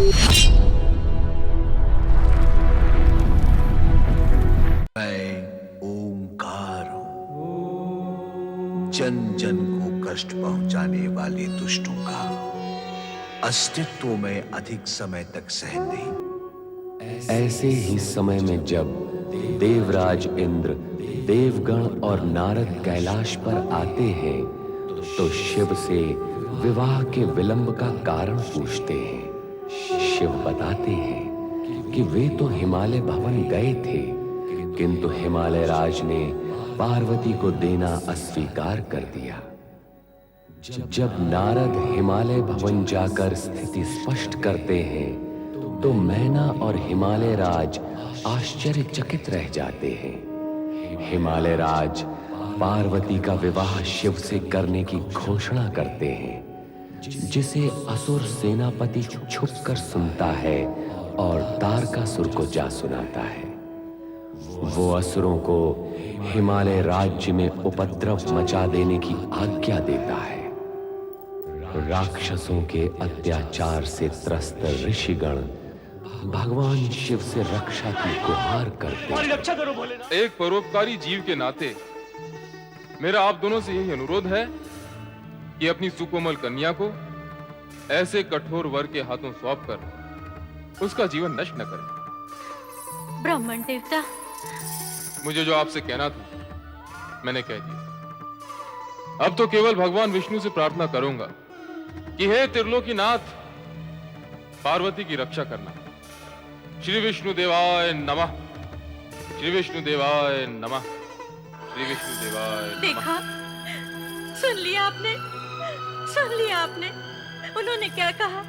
मैं ओंकार हूं, जन जन को कष्ट पहुंचाने वाले दुष्टों का अस्तित्व में अधिक समय तक सहन नहीं। ऐसे ही समय में जब देवराज इंद्र, देवगण और नारद कैलाश पर आते हैं तो शिव से विवाह के विलंब का कारण पूछते हैं। शिव बताते हैं कि वे तो हिमालय भवन गए थे, किंतु हिमालय राज ने पार्वती को देना अस्वीकार कर दिया। जब नारद हिमालय भवन जाकर स्थिति स्पष्ट करते हैं तो मैना और हिमालय राज आश्चर्यचकित रह जाते हैं। हिमालय राज पार्वती का विवाह शिव से करने की घोषणा करते हैं, जिसे असुर सेनापति छुपकर सुनता है और तारकासुर को जा सुनाता है। वो असुरों को हिमालय राज्य में उपद्रव मचा देने की आज्ञा देता है। राक्षसों के अत्याचार से त्रस्त ऋषिगण भगवान शिव से रक्षा की गुहार करते हैं। एक परोपकारी जीव के नाते मेरा आप दोनों से यही अनुरोध है कि अपनी सुकोमल कन्या को ऐसे कठोर वर के हाथों सौंपकर उसका जीवन नष्ट न करें। ब्राह्मण देवता, मुझे जो आपसे कहना था मैंने कह दिया। अब तो केवल भगवान विष्णु से प्रार्थना करूंगा कि हे त्रिलोकीनाथ, पार्वती की रक्षा करना। श्री विष्णु देवाय नमः। श्री विष्णु देवाय नमः। श्री विष्णु देवाय नमः। देखा, सुन लिया आपने, सुन लिया आपने। उन्होंने क्या कहा?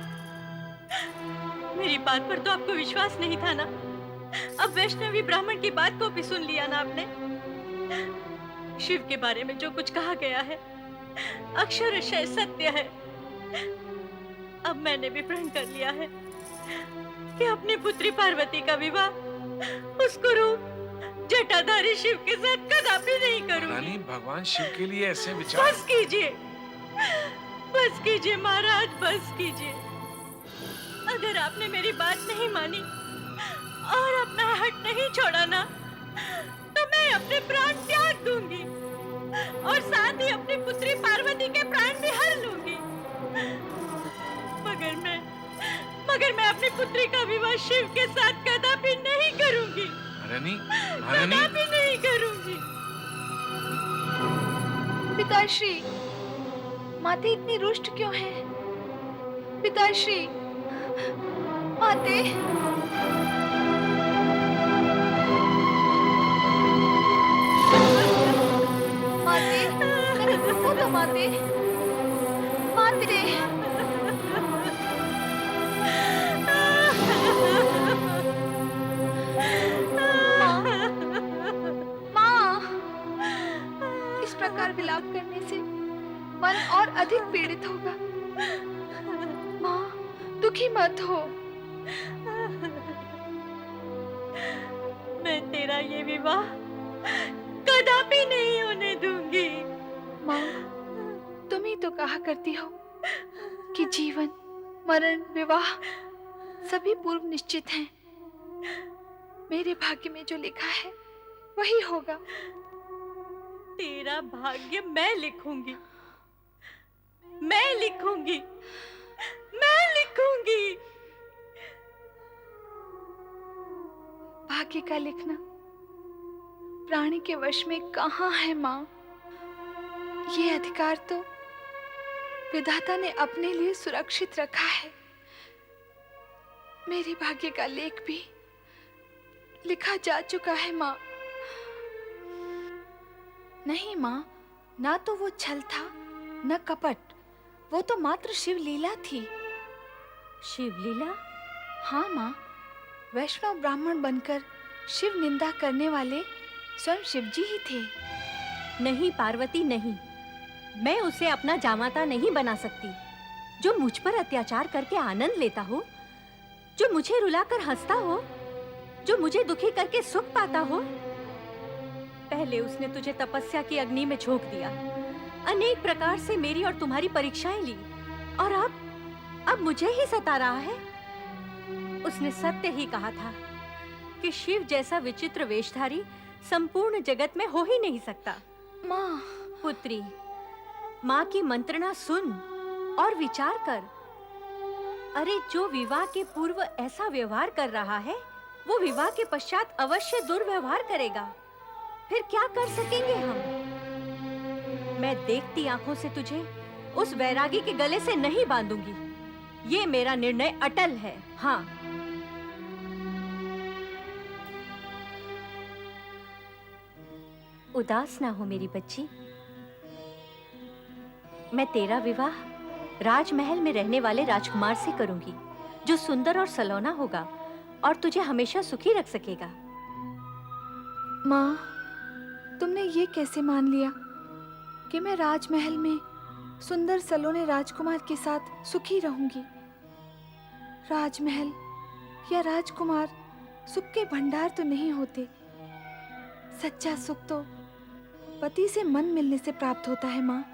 मेरी बात पर तो आपको विश्वास नहीं था ना? अब वैष्णवी ब्राह्मण की बात को भी सुन लिया ना आपने? शिव के बारे में जो कुछ कहा गया है अक्षरशः सत्य है। अब मैंने भी प्रण कर लिया है कि अपनी पुत्री पार्वती का विवाह उस गुरु जटाधारी शिव के साथ कदापि नहीं करूंगी। रानी, भगवान शिव के लिए ऐसे विचार। बस कीजिए महाराज, बस कीजिए। अगर आपने मेरी बात नहीं मानी और अपना हट नहीं छोड़ा ना, तो मैं अपने प्राण त्याग दूंगी और साथ ही अपनी पुत्री पार्वती के प्राण भी हर लूंगी। मगर मैं अपनी पुत्री का विवाह शिव के साथ कदापि नहीं करूंगी। रानी, कदापि नहीं करूंगी। पिताश्री, माते इतनी रुष्ट क्यों है? पिताश्री, माते। माते, वो तो माते, माते। माँ, इस प्रकार विलाप करने से मन और अधिक पीड़ित होगा। माँ, दुखी मत हो। मैं तेरा ये विवाह कदापि नहीं होने दूंगी। माँ, तुम ही तो कहा करती हो कि जीवन, मरण, विवाह सभी पूर्व निश्चित हैं। मेरे भाग्य में जो लिखा है वही होगा। तेरा भाग्य मैं लिखूंगी, मैं लिखूंगी, मैं लिखूंगी। भाग्य का लिखना प्राणी के वश में कहाँ है माँ? ये अधिकार तो विधाता ने अपने लिए सुरक्षित रखा है। मेरे भाग्य का लेख भी लिखा जा चुका है माँ। नहीं माँ, ना तो वो छल था न कपट, वो तो मात्र शिव लीला थी। शिव लीला? हाँ माँ, वैष्णव ब्राह्मण बनकर शिव निंदा करने वाले स्वयं शिव जी ही थे। नहीं पार्वती, नहीं। मैं उसे अपना जामाता नहीं बना सकती, जो मुझ पर अत्याचार करके आनंद लेता हो, जो मुझे रुलाकर हंसता हो, जो मुझे दुखी करके सुख पाता हो। पहले उसने तुझे तपस्या की अग्नि में झोंक दिया, अनेक प्रकार से मेरी और तुम्हारी परीक्षाएं ली, और अब मुझे ही सता रहा है। उसने सत्य ही कहा था कि शिव जैसा विचित्र वेशधारी संपूर्ण जगत में हो ही नहीं सकता। माँ, पुत्री, माँ की मंत्रणा सुन और विचार कर। अरे, जो विवाह के पूर्व ऐसा व्यवहार कर रहा है, वो विवाह के पश्चात अवश्य दुर्व्यवहार करेगा। फिर क्या कर सकेंगे हम? मैं देखती आंखों से तुझे उस वैरागी के गले से नहीं बांधूंगी। ये मेरा निर्णय अटल है। हाँ। उदास ना हो मेरी बच्ची। मैं तेरा विवाह राजमहल में रहने वाले राजकुमार से करूंगी, जो सुंदर और सलोना होगा और तुझे हमेशा सुखी रख सकेगा। माँ, तुमने ये कैसे मान लिया कि मैं राजमहल में सुंदर सलोने राजकुमार के साथ सुखी रहूंगी? राजमहल या राजकुमार सुख के भंडार तो नहीं होते। सच्चा सुख तो पति से मन मिलने से प्राप्त होता है। माँ,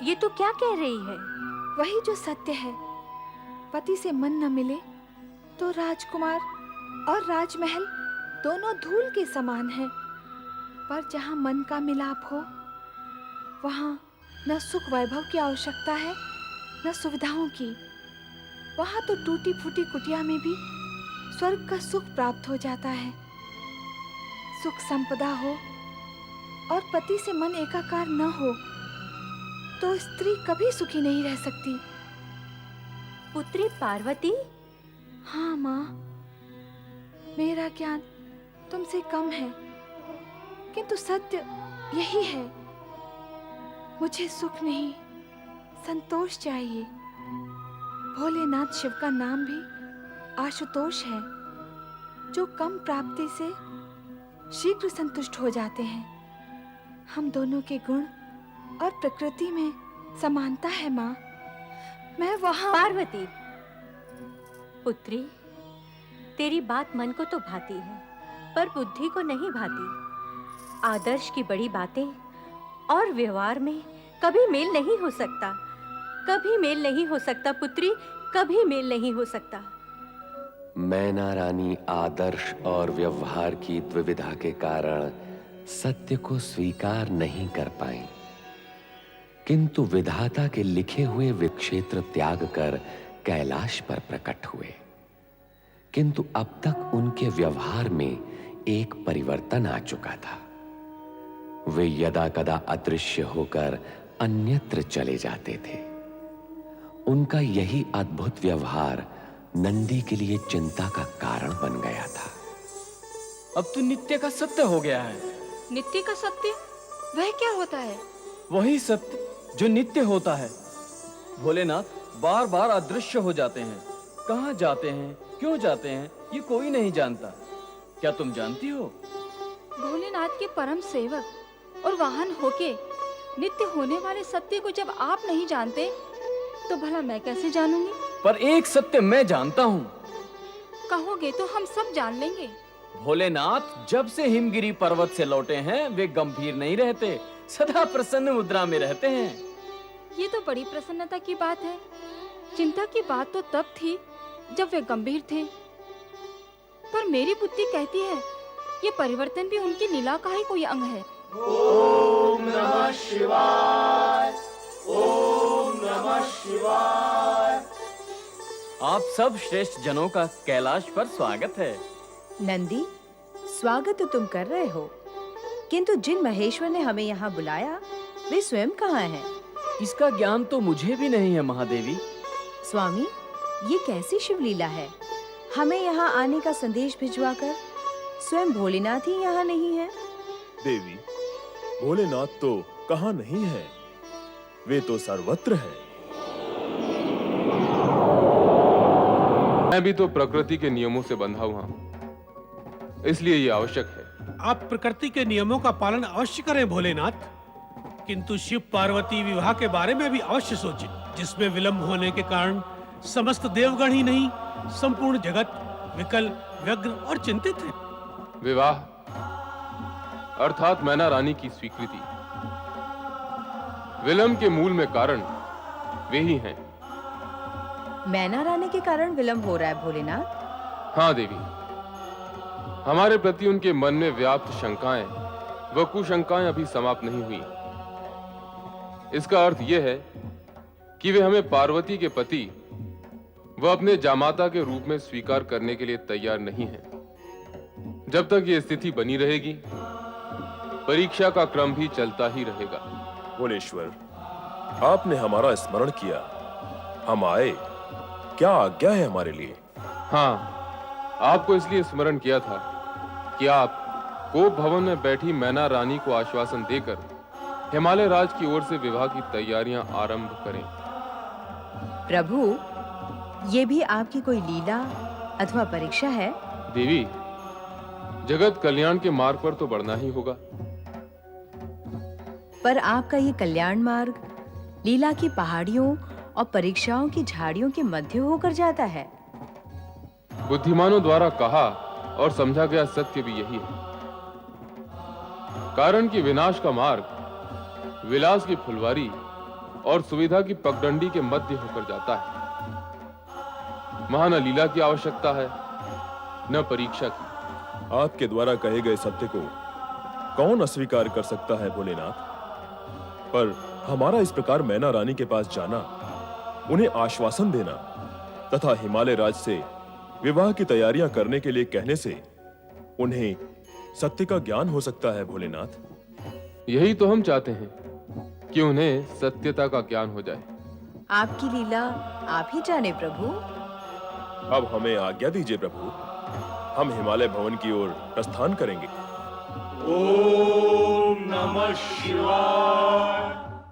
ये तो क्या कह रही है? वही जो सत्य है। पति से मन न मिले तो राजकुमार और राजमहल दोनों धूल के समान हैं। पर जहाँ मन का मिलाप हो, वहाँ न सुख वैभव की आवश्यकता है न सुविधाओं की। वहाँ तो टूटी फूटी कुटिया में भी स्वर्ग का सुख प्राप्त हो जाता है। सुख संपदा हो और पति से मन एकाकार न हो तो स्त्री कभी सुखी नहीं रह सकती। पुत्री पार्वती? हाँ माँ, मेरा ज्ञान तुमसे कम है, किंतु सत्य यही है। मुझे सुख नहीं, संतोष चाहिए। भोलेनाथ शिव का नाम भी आशुतोष है, जो कम प्राप्ति से शीघ्र संतुष्ट हो जाते हैं। हम दोनों के गुण और प्रकृति में समानता है माँ। मैं वहाँ। पार्वती पुत्री, तेरी बात मन को तो भाती है, पर बुद्धि को नहीं भाती। आदर्श की बड़ी बातें और व्यवहार में कभी मेल नहीं हो सकता। कभी मेल नहीं हो सकता पुत्री, कभी मेल नहीं हो सकता। मैना रानी आदर्श और व्यवहार की द्विविधा के कारण सत्य को स्वीकार नहीं कर पाए, किंतु विधाता के लिखे हुए विक्षेत्र त्याग कर कैलाश पर प्रकट हुए। किंतु अब तक उनके व्यवहार में एक परिवर्तन आ चुका था। वे यदा कदा अदृश्य होकर अन्यत्र चले जाते थे। उनका यही अद्भुत व्यवहार नंदी के लिए चिंता का कारण बन गया था। अब तो नित्य का सत्य हो गया है। नित्य का सत्य वह क्या होता है? वही सत्य जो नित्य होता है। भोलेनाथ बार बार अदृश्य हो जाते हैं। कहाँ जाते हैं, क्यों जाते हैं, ये कोई नहीं जानता। क्या तुम जानती हो? भोलेनाथ के परम सेवक और वाहन होके नित्य होने वाले सत्य को जब आप नहीं जानते, तो भला मैं कैसे जानूंगी? पर एक सत्य मैं जानता हूँ। कहोगे तो हम सब जान लेंगे। भोलेनाथ जब से हिमगिरी पर्वत से लौटे हैं, वे गंभीर नहीं रहते, सदा प्रसन्न मुद्रा में रहते हैं। ये तो बड़ी प्रसन्नता की बात है। चिंता की बात तो तब थी जब वे गंभीर थे। पर मेरी बुद्धि कहती है ये परिवर्तन भी उनकी लीला का ही कोई अंग है। ओम नमः शिवाय, ओम नमः शिवाय। आप सब श्रेष्ठ जनों का कैलाश पर स्वागत है। नंदी, स्वागत तो तुम कर रहे हो, किंतु जिन महेश्वर ने हमें यहाँ बुलाया वे स्वयं कहाँ हैं? इसका ज्ञान तो मुझे भी नहीं है महादेवी। स्वामी, ये कैसी शिवलीला है? हमें यहाँ आने का संदेश भिजवाकर स्वयं भोलेनाथ ही यहाँ नहीं है। देवी, भोलेनाथ तो कहाँ नहीं है, वे तो सर्वत्र है। मैं भी तो प्रकृति के नियमों से बंधा हुआ हूँ, इसलिए ये आवश्यक है। आप प्रकृति के नियमों का पालन अवश्य करें भोलेनाथ, किंतु शिव पार्वती विवाह के बारे में भी अवश्य सोचें, जिसमें विलंब होने के कारण समस्त देवगण ही नहीं संपूर्ण जगत विकल, व्यग्र और चिंतित है। विवाह अर्थात मैना रानी की स्वीकृति, विलंब के मूल में कारण वे ही हैं। मैना रानी के कारण विलंब हो रहा है भोलेनाथ? हाँ देवी, हमारे प्रति उनके मन में व्याप्त शंकाएं व कुशंकाएं अभी समाप्त नहीं हुई। इसका अर्थ यह है कि वे हमें पार्वती के पति व अपने जामाता के रूप में स्वीकार करने के लिए तैयार नहीं हैं। जब तक ये स्थिति बनी रहेगी, परीक्षा का क्रम भी चलता ही रहेगा। भोलेश्वर, आपने हमारा स्मरण किया, हम आए। क्या आज्ञा है हमारे लिए? हाँ, आपको इसलिए स्मरण किया था कि आप कोप भवन में बैठी मैना रानी को आश्वासन देकर हिमालय राज की ओर से विवाह की तैयारियां आरंभ करें। प्रभु, ये भी आपकी कोई लीला अथवा परीक्षा है? देवी, जगत कल्याण के मार्ग पर तो बढ़ना ही होगा। पर आपका ये कल्याण मार्ग लीला की पहाड़ियों और परीक्षाओं की झाड़ियों के मध्य होकर जाता है। बुद्धिमानों द्वारा कहा और समझा गया सत्य भी यही है। कारण कि विनाश का मार्ग विलास की फुलवारी और सुविधा की पगडंडी के मध्य होकर जाता है। वहां न लीला की आवश्यकता है, न परीक्षा की। आपके द्वारा कहे गए सत्य को कौन अस्वीकार कर सकता है भोलेनाथ? पर हमारा इस प्रकार मैना रानी के पास जाना, उन्हें आश्वासन देना तथा हिमालय राज से विवाह की तैयारियां करने के लिए कहने से उन्हें सत्य का ज्ञान हो सकता है भोलेनाथ। यही तो हम चाहते हैं कि उन्हें सत्यता का ज्ञान हो जाए। आपकी लीला आप ही जाने प्रभु। अब हमें आज्ञा दीजिए प्रभु, हम हिमालय भवन की ओर प्रस्थान करेंगे। ओम नमः शिवाय।